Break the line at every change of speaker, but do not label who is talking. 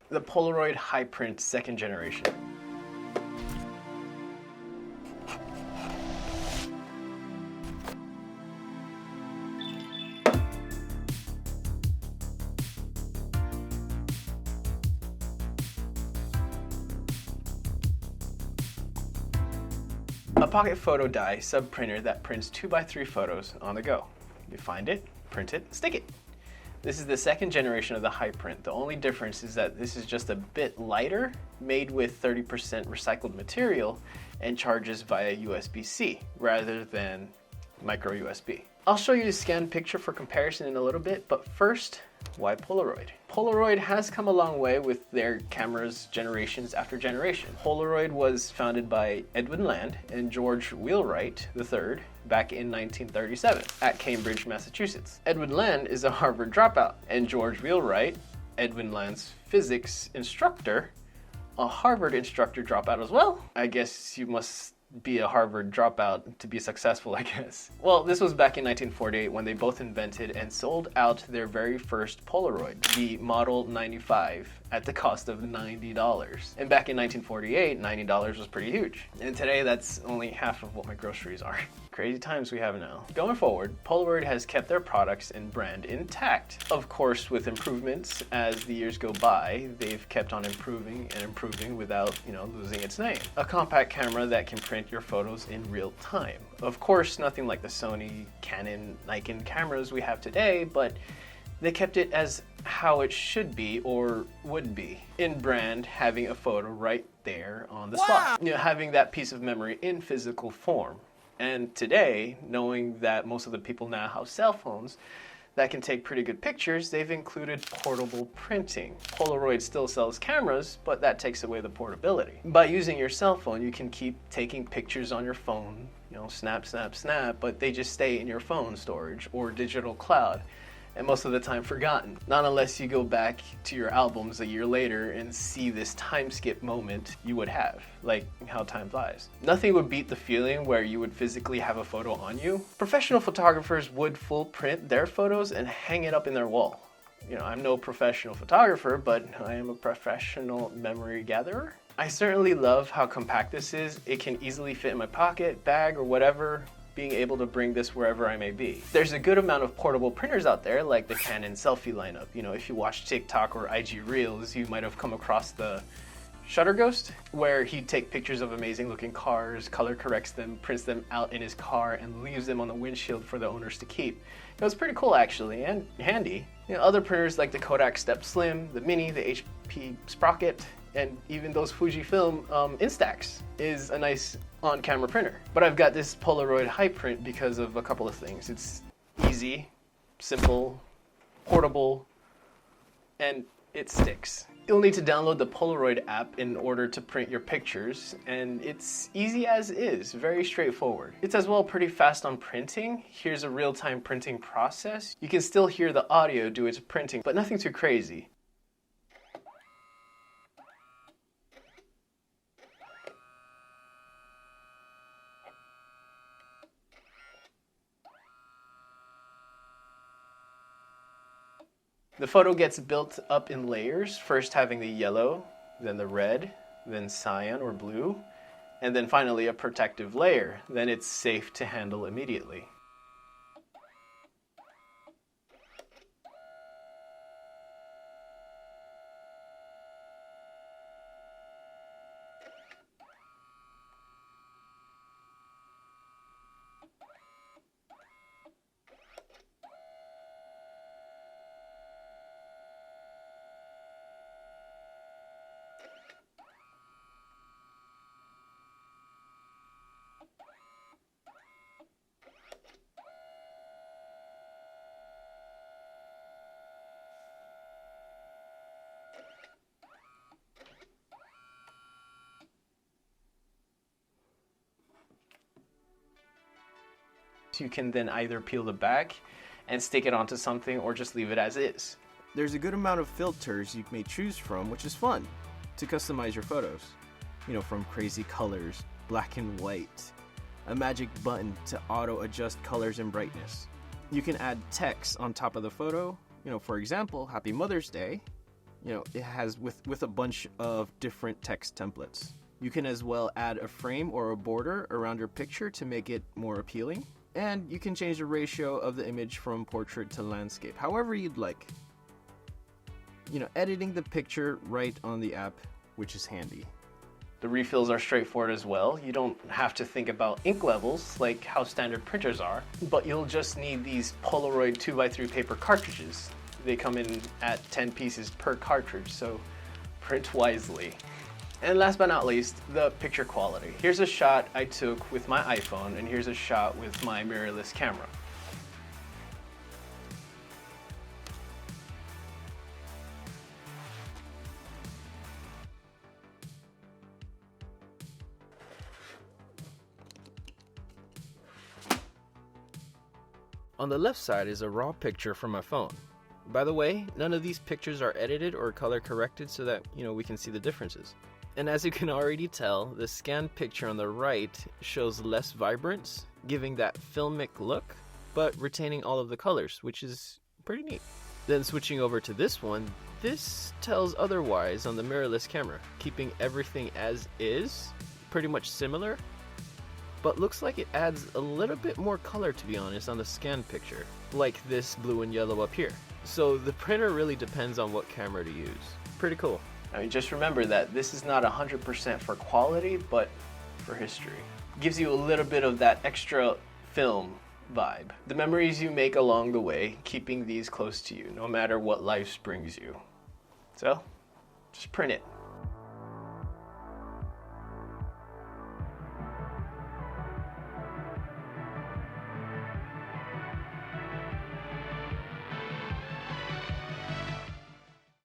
The Polaroid High Print 2nd generation. A pocket photo die sub-printer that prints 2x3 photos on the go. You find it, print it, stick it. This is the 2nd generation of the high print. The only difference is that this is just a bit lighter, made with 30% recycled material, and charges via USB-C rather than micro USB. I'll show you the scanned picture for comparison in a little bit, but first, why Polaroid? Polaroid has come a long way with their cameras generations after generation. Polaroid was founded by Edwin Land and George Wheelwright III back in 1937 at Cambridge, Massachusetts. Edwin Land is a Harvard dropout, and George Wheelwright, Edwin Land's physics instructor, a Harvard instructor dropout as well. I guess you must be a Harvard dropout to be successful, I guess. Well, this was back in 1948 when they both invented and sold out their very first Polaroid, the Model 95, at the cost of $90. And back in 1948, $90 was pretty huge. And today, that's only half of what my groceries are. Crazy times we have now. Going forward, Polaroid has kept their products and brand intact. Of course, with improvements as the years go by, they've kept on improving and improving without, losing its name. A compact camera that can print your photos in real time. Of course, nothing like the Sony, Canon, Nikon cameras we have today, but they kept it as how it should be or would be. In brand, having a photo right there on the spot. Having that piece of memory in physical form. And today, knowing that most of the people now have cell phones that can take pretty good pictures, they've included portable printing. Polaroid still sells cameras, but that takes away the portability. By using your cell phone, you can keep taking pictures on your phone, snap, snap, snap, but they just stay in your phone storage or digital cloud, and most of the time forgotten. Not unless you go back to your albums a year later and see this time skip moment you would have, like how time flies. Nothing would beat the feeling where you would physically have a photo on you. Professional photographers would full print their photos and hang it up in their wall. I'm no professional photographer, but I am a professional memory gatherer. I certainly love how compact this is. It can easily fit in my pocket, bag, or whatever, being able to bring this wherever I may be. There's a good amount of portable printers out there, like the Canon selfie lineup. If you watch TikTok or IG Reels, you might have come across the Shutter Ghost, where he'd take pictures of amazing looking cars, color corrects them, prints them out in his car, and leaves them on the windshield for the owners to keep. It was pretty cool actually, and handy. Other printers like the Kodak Step Slim, the Mini, the HP Sprocket, and even those Fujifilm Instax is a nice on-camera printer. But I've got this Polaroid High Print because of a couple of things. It's easy, simple, portable, and it sticks. You'll need to download the Polaroid app in order to print your pictures, and it's easy as is, very straightforward. It's as well pretty fast on printing. Here's a real-time printing process. You can still hear the audio do its printing, but nothing too crazy. The photo gets built up in layers, first having the yellow, then the red, then cyan or blue, and then finally a protective layer. Then it's safe to handle immediately. You can then either peel the back and stick it onto something or just leave it as is. There's a good amount of filters you may choose from, which is fun to customize your photos. From crazy colors, black and white, a magic button to auto adjust colors and brightness. You can add text on top of the photo, for example, Happy Mother's Day,
it has with a bunch of different text templates. You can as well add a frame or a border around your picture to make it more appealing. And you can change the ratio of the image from portrait to landscape, however you'd like. Editing the picture right on the app, which is handy.
The refills are straightforward as well. You don't have to think about ink levels like how standard printers are, but you'll just need these Polaroid 2x3 paper cartridges. They come in at 10 pieces per cartridge, so print wisely. And last but not least, the picture quality. Here's a shot I took with my iPhone, and here's a shot with my mirrorless camera.
On the left side is a raw picture from my phone. By the way, none of these pictures are edited or color corrected so that, we can see the differences. And as you can already tell, the scanned picture on the right shows less vibrance, giving that filmic look, but retaining all of the colors, which is pretty neat. Then switching over to this one, this tells otherwise on the mirrorless camera, keeping everything as is, pretty much similar, but looks like it adds a little bit more color, to be honest, on the scanned picture, like this blue and yellow up here. So the printer really depends on what camera to use. Pretty cool.
Just remember that this is not 100% for quality, but for history. Gives you a little bit of that extra film vibe. The memories you make along the way, keeping these close to you, no matter what life brings you. So, just print it.